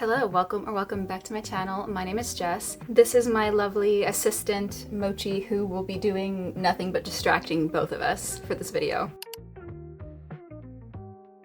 Hello, welcome back to my channel. My name is Jess. This is my lovely assistant, Mochi, who will be doing nothing but distracting both of us for this video.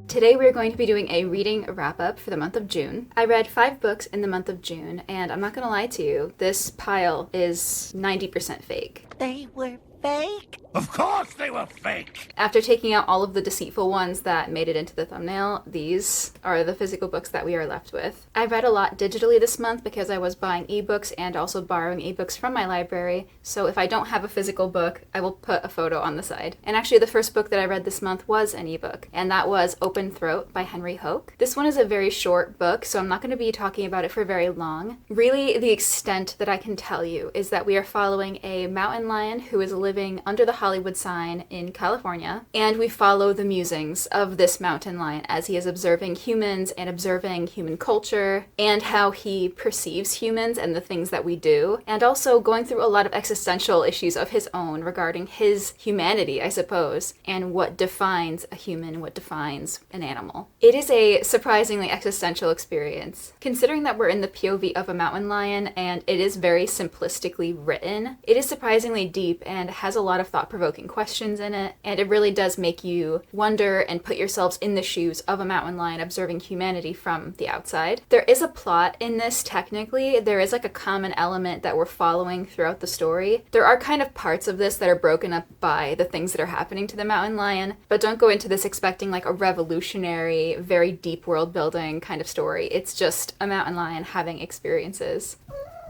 Today we're going to be doing a reading wrap-up for the month of June. I read 5 books in the month of June, and I'm not gonna lie to you, this pile is 90% fake. They were fake? Of course they were fake! After taking out all of the deceitful ones that made it into the thumbnail, these are the physical books that we are left with. I read a lot digitally this month because I was buying ebooks and also borrowing ebooks from my library, so if I don't have a physical book, I will put a photo on the side. And actually the first book that I read this month was an ebook, and that was Open Throat by Henry Hoke. This one is a very short book, so I'm not going to be talking about it for very long. Really, the extent that I can tell you is that we are following a mountain lion who is living under the Hollywood sign in California, and we follow the musings of this mountain lion as he is observing humans and observing human culture and how he perceives humans and the things that we do, and also going through a lot of existential issues of his own regarding his humanity, I suppose, and what defines a human, what defines an animal. It is a surprisingly existential experience. Considering that we're in the POV of a mountain lion and it is very simplistically written, it is surprisingly deep and has a lot of thought-provoking questions in it, and it really does make you wonder and put yourselves in the shoes of a mountain lion observing humanity from the outside. There is a plot in this technically. There is like a common element that we're following throughout the story. There are kind of parts of this that are broken up by the things that are happening to the mountain lion, but don't go into this expecting like a revolutionary, very deep world building kind of story. It's just a mountain lion having experiences.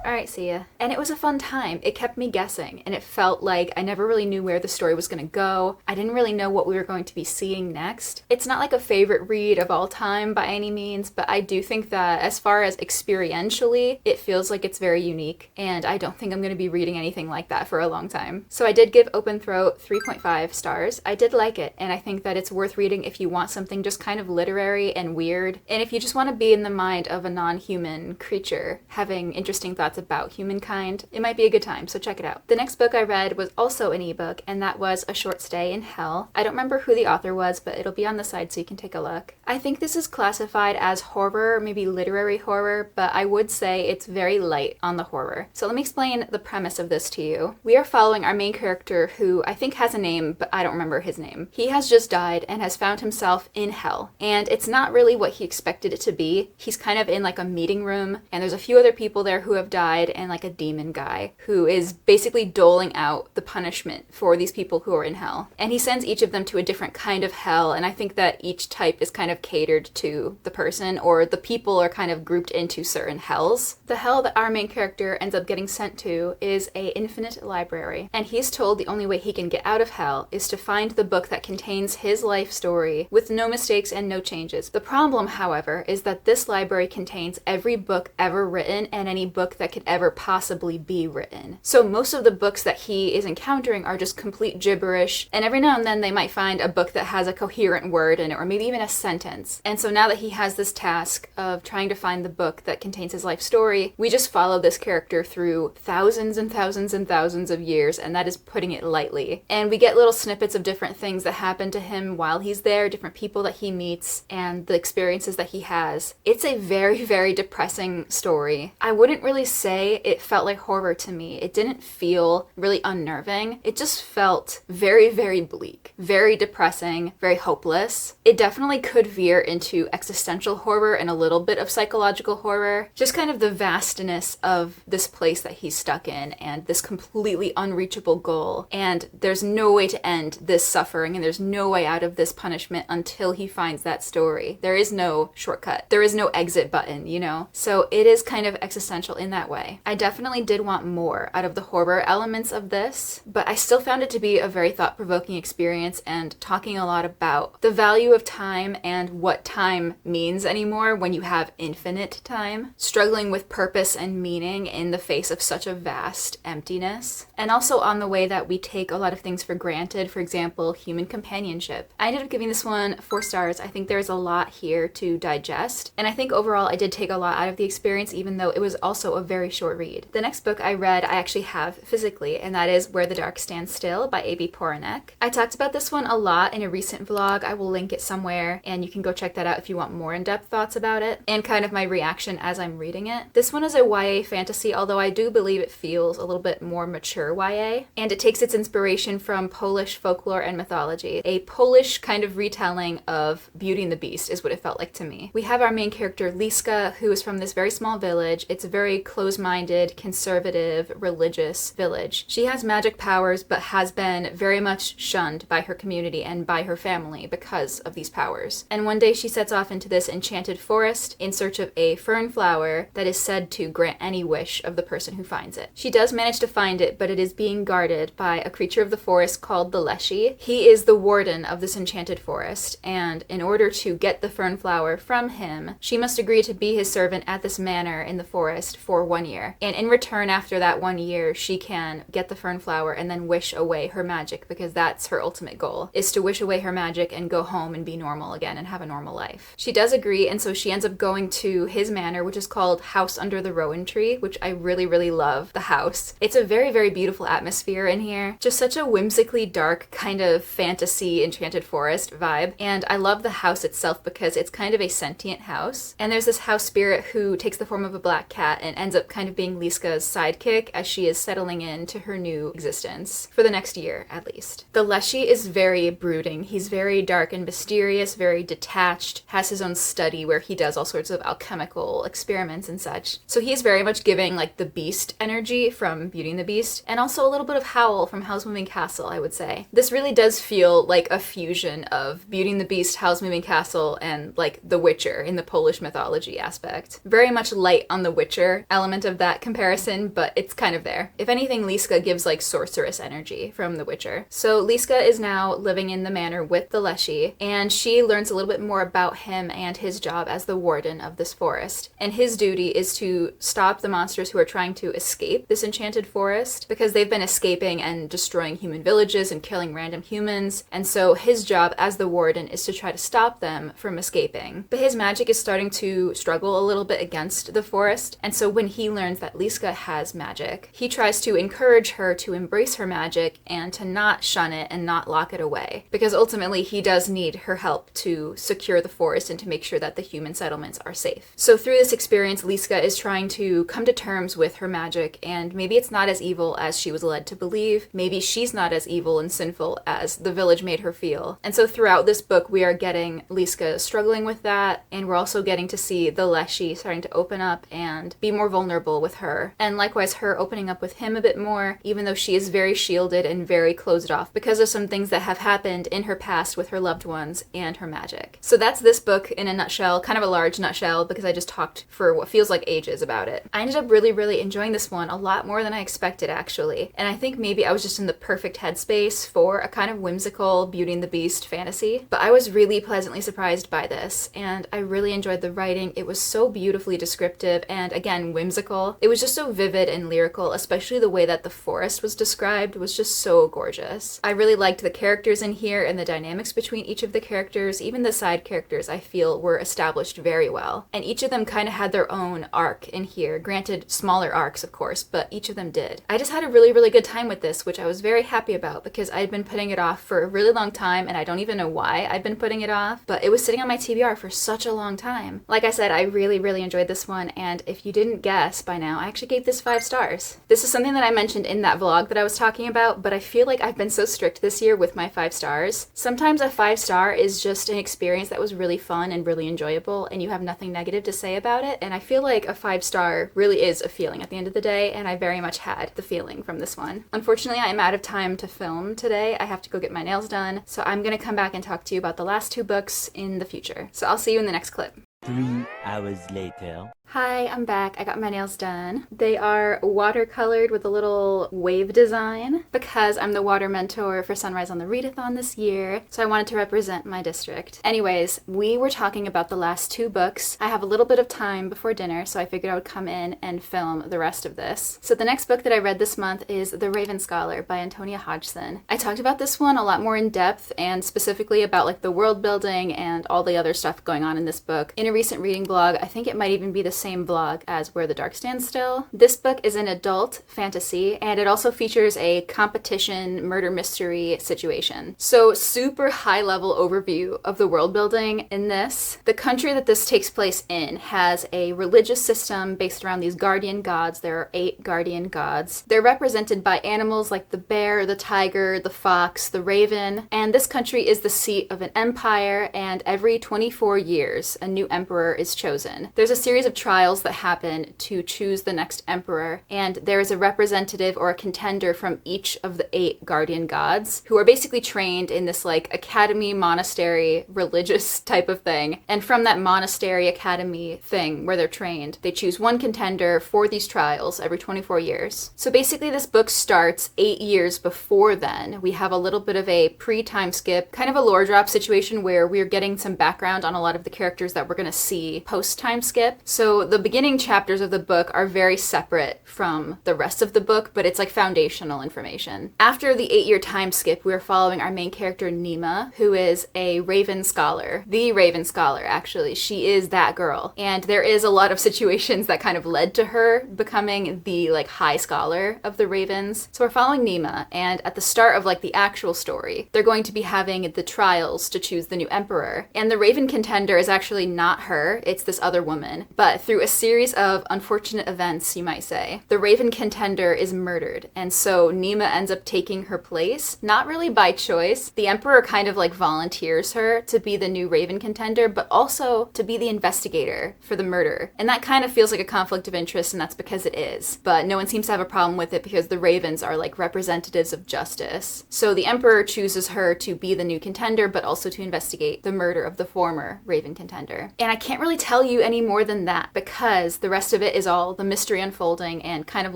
Alright, see ya. And it was a fun time. It kept me guessing, and it felt like I never really knew where the story was gonna go. I didn't really know what we were going to be seeing next. It's not like a favorite read of all time by any means, but I do think that as far as experientially, it feels like it's very unique, and I don't think I'm gonna be reading anything like that for a long time. So I did give Open Throat 3.5 stars. I did like it, and I think that it's worth reading if you want something just kind of literary and weird, and if you just want to be in the mind of a non-human creature having interesting thoughts about humankind, it might be a good time, so check it out. The next book I read was also an ebook, and that was A Short Stay in Hell. I don't remember who the author was, but it'll be on the side so you can take a look. I think this is classified as horror, maybe literary horror, but I would say it's very light on the horror. So let me explain the premise of this to you. We are following our main character who I think has a name, but I don't remember his name. He has just died and has found himself in hell, and it's not really what he expected it to be. He's kind of in like a meeting room, and there's a few other people there who have died, and like a demon guy who is basically doling out the punishment for these people who are in hell. And he sends each of them to a different kind of hell, and I think that each type is kind of catered to the person, or the people are kind of grouped into certain hells. The hell that our main character ends up getting sent to is a infinite library, and he's told the only way he can get out of hell is to find the book that contains his life story with no mistakes and no changes. The problem, however, is that this library contains every book ever written and any book that could ever possibly be written. So most of the books that he is encountering are just complete gibberish, and every now and then they might find a book that has a coherent word in it, or maybe even a sentence. And so now that he has this task of trying to find the book that contains his life story, we just follow this character through thousands and thousands and thousands of years, and that is putting it lightly. And we get little snippets of different things that happen to him while he's there, different people that he meets, and the experiences that he has. It's a very, very depressing story. I wouldn't really say it felt like horror to me. It didn't feel really unnerving. It just felt very, very bleak, very depressing, very hopeless. It definitely could veer into existential horror and a little bit of psychological horror. Just kind of the vastness of this place that he's stuck in and this completely unreachable goal. And there's no way to end this suffering, and there's no way out of this punishment until he finds that story. There is no shortcut. There is no exit button, you know? So it is kind of existential in that way. I definitely did want more out of the horror elements of this, but I still found it to be a very thought-provoking experience and talking a lot about the value of time and what time means anymore when you have infinite time, struggling with purpose and meaning in the face of such a vast emptiness, and also on the way that we take a lot of things for granted, for example, human companionship. I ended up giving this one 4 stars. I think there's a lot here to digest, and I think overall I did take a lot out of the experience, even though it was also a very very short read. The next book I read I actually have physically, and that is Where the Dark Stands Still by A.B. Poranek. I talked about this one a lot in a recent vlog. I will link it somewhere, and you can go check that out if you want more in-depth thoughts about it, and kind of my reaction as I'm reading it. This one is a YA fantasy, although I do believe it feels a little bit more mature YA, and it takes its inspiration from Polish folklore and mythology. A Polish kind of retelling of Beauty and the Beast is what it felt like to me. We have our main character Liska, who is from this very small village. It's a very close-minded, conservative, religious village. She has magic powers, but has been very much shunned by her community and by her family because of these powers. And one day she sets off into this enchanted forest in search of a fern flower that is said to grant any wish of the person who finds it. She does manage to find it, but it is being guarded by a creature of the forest called the Leshy. He is the warden of this enchanted forest, and in order to get the fern flower from him, she must agree to be his servant at this manor in the forest for 1 year. And in return, after that 1 year, she can get the fern flower and then wish away her magic, because that's her ultimate goal, is to wish away her magic and go home and be normal again and have a normal life. She does agree, and so she ends up going to his manor, which is called House Under the Rowan Tree, which I really, really love the house. It's a very, very beautiful atmosphere in here. Just such a whimsically dark kind of fantasy enchanted forest vibe. And I love the house itself because it's kind of a sentient house. And there's this house spirit who takes the form of a black cat and ends up kind of being Liska's sidekick as she is settling into her new existence for the next year, at least. The Leshy is very brooding. He's very dark and mysterious, very detached, has his own study where he does all sorts of alchemical experiments and such. So he's very much giving like the Beast energy from Beauty and the Beast, and also a little bit of Howl from Howl's Moving Castle, I would say. This really does feel like a fusion of Beauty and the Beast, Howl's Moving Castle, and like The Witcher in the Polish mythology aspect. Very much light on the Witcher element of that comparison, but it's kind of there. If anything, Liska gives like sorceress energy from The Witcher. So Liska is now living in the manor with the Leshy, and she learns a little bit more about him and his job as the warden of this forest. And his duty is to stop the monsters who are trying to escape this enchanted forest, because they've been escaping and destroying human villages and killing random humans. And so his job as the warden is to try to stop them from escaping. But his magic is starting to struggle a little bit against the forest. And so when he learns that Liska has magic, he tries to encourage her to embrace her magic and to not shun it and not lock it away. Because ultimately he does need her help to secure the forest and to make sure that the human settlements are safe. So through this experience, Liska is trying to come to terms with her magic, and maybe it's not as evil as she was led to believe. Maybe she's not as evil and sinful as the village made her feel. And so throughout this book, we are getting Liska struggling with that, and we're also getting to see the Leshy starting to open up and be more vulnerable with her. And likewise, her opening up with him a bit more, even though she is very shielded and very closed off because of some things that have happened in her past with her loved ones and her magic. So that's this book in a nutshell, kind of a large nutshell, because I just talked for what feels like ages about it. I ended up really, really enjoying this one a lot more than I expected, actually. And I think maybe I was just in the perfect headspace for a kind of whimsical Beauty and the Beast fantasy. But I was really pleasantly surprised by this, and I really enjoyed the writing. It was so beautifully descriptive and, again, whimsical. It was just so vivid and lyrical, especially the way that the forest was described was just so gorgeous. I really liked the characters in here and the dynamics between each of the characters. Even the side characters, I feel, were established very well. And each of them kind of had their own arc in here. Granted, smaller arcs, of course, but each of them did. I just had a really, really good time with this, which I was very happy about because I had been putting it off for a really long time, and I don't even know why I'd been putting it off, but it was sitting on my TBR for such a long time. Like I said, I really, really enjoyed this one, and if you didn't guess by now, I actually gave this 5 stars. This is something that I mentioned in that vlog that I was talking about, but I feel like I've been so strict this year with my 5 stars. Sometimes a 5 star is just an experience that was really fun and really enjoyable, and you have nothing negative to say about it, and I feel like a 5 star really is a feeling at the end of the day, and I very much had the feeling from this one. Unfortunately, I am out of time to film today. I have to go get my nails done, so I'm gonna come back and talk to you about the last 2 books in the future. So I'll see you in the next clip. 3 hours later. Hi, I'm back. I got my nails done. They are watercolored with a little wave design because I'm the water mentor for Sunrise on the Readathon this year, so I wanted to represent my district. Anyways, we were talking about the last 2 books. I have a little bit of time before dinner, so I figured I would come in and film the rest of this. So the next book that I read this month is The Raven Scholar by Antonia Hodgson. I talked about this one a lot more in depth and specifically about like the world building and all the other stuff going on in this book in a recent reading blog. I think it might even be the same blog as Where the Dark Stands Still. This book is an adult fantasy, and it also features a competition murder mystery situation. So super high level overview of the world building in this. The country that this takes place in has a religious system based around these guardian gods. There are 8 guardian gods. They're represented by animals like the bear, the tiger, the fox, the raven, and this country is the seat of an empire, and every 24 years a new emperor is chosen. There's a series of trials that happen to choose the next emperor, and there is a representative or a contender from each of the 8 guardian gods who are basically trained in this like academy, monastery, religious type of thing. And from that monastery academy thing where they're trained, they choose one contender for these trials every 24 years. So basically this book starts 8 years before then. We have a little bit of a pre-time skip, kind of a lore drop situation where we're getting some background on a lot of the characters that we're going to see post-time skip. So the beginning chapters of the book are very separate from the rest of the book, but it's like foundational information. After the 8-year time skip, we're following our main character Nima, who is a Raven Scholar. The Raven Scholar, actually. She is that girl. And there is a lot of situations that kind of led to her becoming the like high scholar of the Ravens. So we're following Nima, and at the start of like the actual story, they're going to be having the trials to choose the new emperor. And the Raven contender is actually not her, it's this other woman. But through a series of unfortunate events, you might say, the Raven contender is murdered. And so Nima ends up taking her place, not really by choice. The emperor kind of like volunteers her to be the new Raven contender, but also to be the investigator for the murder. And that kind of feels like a conflict of interest, and that's because it is. But no one seems to have a problem with it because the Ravens are like representatives of justice. So the emperor chooses her to be the new contender, but also to investigate the murder of the former Raven contender. And I can't really tell you any more than that because the rest of it is all the mystery unfolding and kind of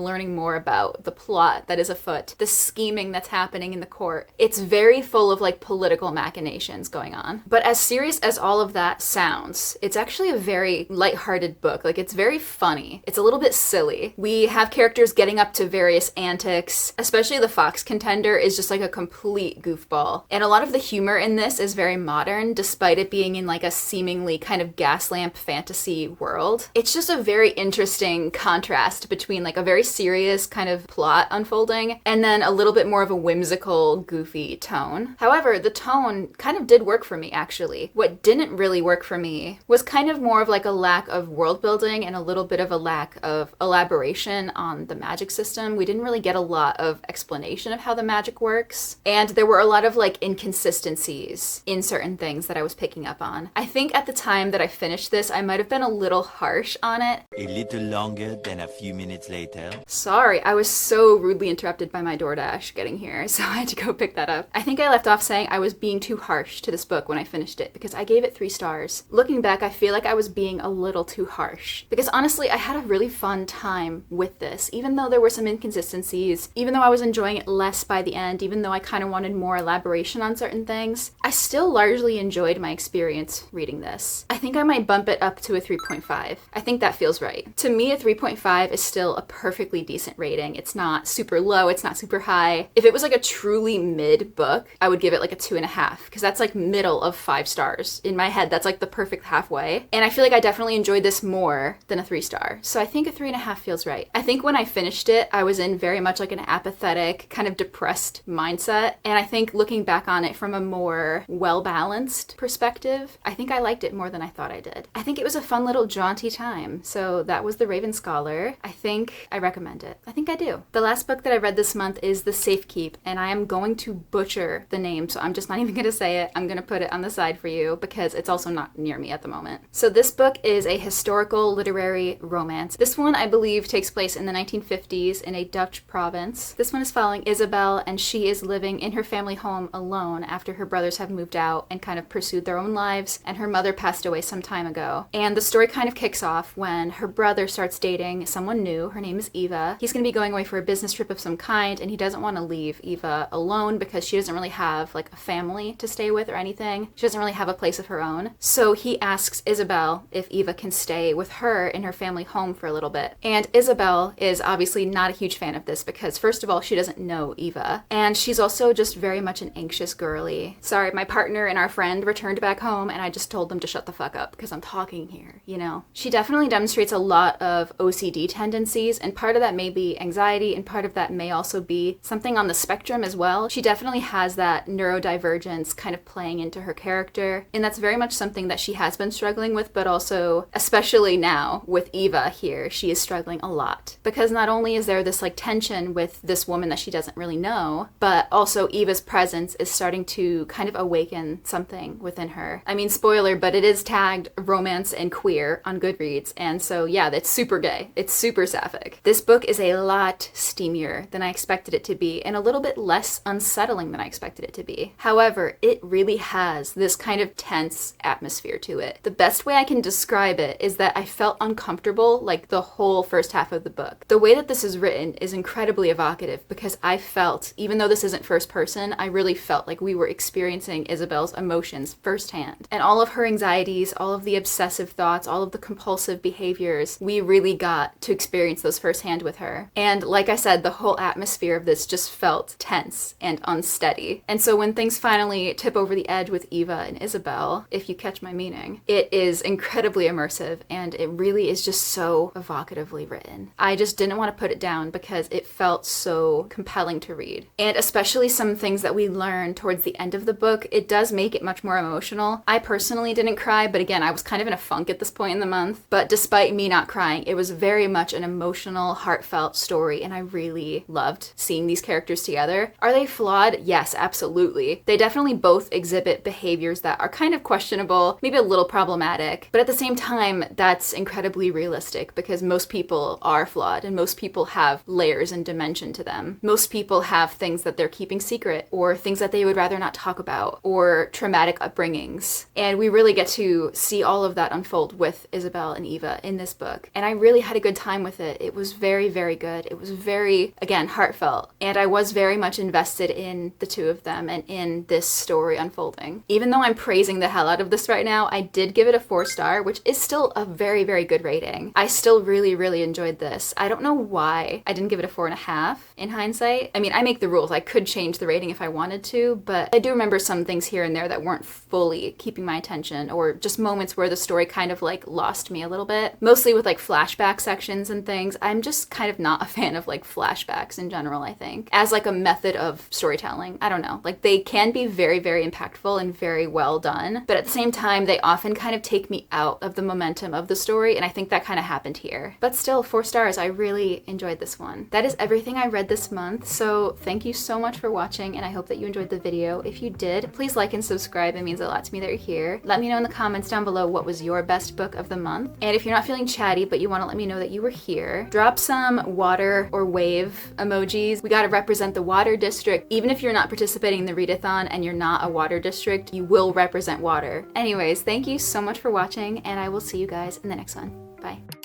learning more about the plot that is afoot, the scheming that's happening in the court. It's very full of like political machinations going on. But as serious as all of that sounds, it's actually a very lighthearted book. Like, it's very funny. It's a little bit silly. We have characters getting up to various antics, especially the fox contender is just like a complete goofball. And a lot of the humor in this is very modern, despite it being in like a seemingly kind of gaslamp fantasy world. It's just a very interesting contrast between like a very serious kind of plot unfolding and then a little bit more of a whimsical, goofy tone. However, the tone kind of did work for me, actually. What didn't really work for me was kind of more of like a lack of world building and a little bit of a lack of elaboration on the magic system. We didn't really get a lot of explanation of how the magic works, and there were a lot of like inconsistencies in certain things that I was picking up on. I think at the time that I finished this, I might have been a little harsh on it. A little longer than a few minutes later. Sorry, I was so rudely interrupted by my DoorDash getting here, so I had to go pick that up. I think I left off saying I was being too harsh to this book when I finished it because I gave it 3 stars. Looking back, I feel like I was being a little too harsh because honestly, I had a really fun time with this, even though there were some inconsistencies, even though I was enjoying it less by the end, even though I kind of wanted more elaboration on certain things. I still largely enjoyed my experience reading this. I think I might bump it up to a 3.5. I think that feels right. To me, a 3.5 is still a perfectly decent rating. It's not super low, it's not super high. If it was like a truly mid book, I would give it like a 2.5 because that's like middle of 5 stars. In my head, that's like the perfect halfway. And I feel like I definitely enjoyed this more than a 3 star. So I think a 3.5 feels right. I think when I finished it, I was in very much like an apathetic, kind of depressed mindset. And I think looking back on it from a more well-balanced perspective, I think I liked it more than I thought I did. I think it was a fun little jaunty time. So that was The Raven Scholar. I think I recommend it. I think I do. The last book that I read this month is The Safekeep, and I am going to butcher the name, so I'm just not even going to say it. I'm going to put it on the side for you because it's also not near me at the moment. So this book is a historical literary romance. This one, I believe, takes place in the 1950s in a Dutch province. This one is following Isabel, and she is living in her family home alone after her brothers have moved out and kind of pursued their own lives, and her mother passed away some time ago. And the story kind of kicks off when her brother starts dating someone new. Her name is Eva. He's going to be going away for a business trip of some kind, and he doesn't want to leave Eva alone because she doesn't really have like a family to stay with or anything. She doesn't really have a place of her own. So he asks Isabel if Eva can stay with her in her family home for a little bit. And Isabel is obviously not a huge fan of this because first of all, she doesn't know Eva. And she's also just very much an anxious girly. Sorry, my partner and our friend returned back home and I just told them to shut the fuck up because I'm talking here, you know? She definitely demonstrates a lot of OCD tendencies, and part of that may be anxiety, and part of that may also be something on the spectrum as well. She definitely has that neurodivergence kind of playing into her character, and that's very much something that she has been struggling with, but also, especially now with Eva here, she is struggling a lot. Because not only is there this like tension with this woman that she doesn't really know, but also Eva's presence is starting to kind of awaken something within her. I mean, spoiler, but it is tagged romance and queer on Goodreads, and so yeah, it's super gay. It's super sapphic. This book is a lot steamier than I expected it to be, and a little bit less unsettling than I expected it to be. However, it really has this kind of tense atmosphere to it. The best way I can describe it is that I felt uncomfortable like the whole first half of the book. The way that this is written is incredibly evocative because I felt, even though this isn't first person, I really felt like we were experiencing Isabel's emotions firsthand. And all of her anxieties, all of the obsessive thoughts, all of the compulsive behaviors, we really got to experience those firsthand with her. And like I said, the whole atmosphere of this just felt tense and unsteady. And so when things finally tip over the edge with Eva and Isabel, if you catch my meaning, it is incredibly immersive, and it really is just so evocatively written. I just didn't want to put it down because it felt so compelling to read. And especially some things that we learn towards the end of the book, it does make it much more emotional. I personally didn't cry, but again, I was kind of in a funk at this point in the month. But despite me not crying, it was very much an emotional, heartfelt story, and I really loved seeing these characters together. Are they flawed? Yes, absolutely. They definitely both exhibit behaviors that are kind of questionable, maybe a little problematic, but at the same time, that's incredibly realistic because most people are flawed and most people have layers and dimension to them. Most people have things that they're keeping secret, or things that they would rather not talk about, or traumatic upbringings. And we really get to see all of that unfold with Isabel and Eva in this book. And I really had a good time with it. It was very, very good. It was very, again, heartfelt. And I was very much invested in the two of them and in this story unfolding. Even though I'm praising the hell out of this right now, I did give it a 4-star, which is still a very, very good rating. I still really, really enjoyed this. I don't know why I didn't give it a 4.5 in hindsight. I mean, I make the rules. I could change the rating if I wanted to, but I do remember some things here and there that weren't fully keeping my attention, or just moments where the story kind of like lost me a little bit. Mostly with like flashback sections and things. I'm just kind of not a fan of like flashbacks in general, I think, as like a method of storytelling. I don't know. Like they can be very, very impactful and very well done, but at the same time, they often kind of take me out of the momentum of the story, and I think that kind of happened here. But still, 4 stars. I really enjoyed this one. That is everything I read this month, so thank you so much for watching, and I hope that you enjoyed the video. If you did, please like and subscribe. It means a lot to me that you're here. Let me know in the comments down below what was your best book of the month. And if you're not feeling chatty, but you want to let me know that you were here, drop some water or wave emojis. We got to represent the water district. Even if you're not participating in the readathon and you're not a water district, you will represent water. Anyways, thank you so much for watching, and I will see you guys in the next one. Bye.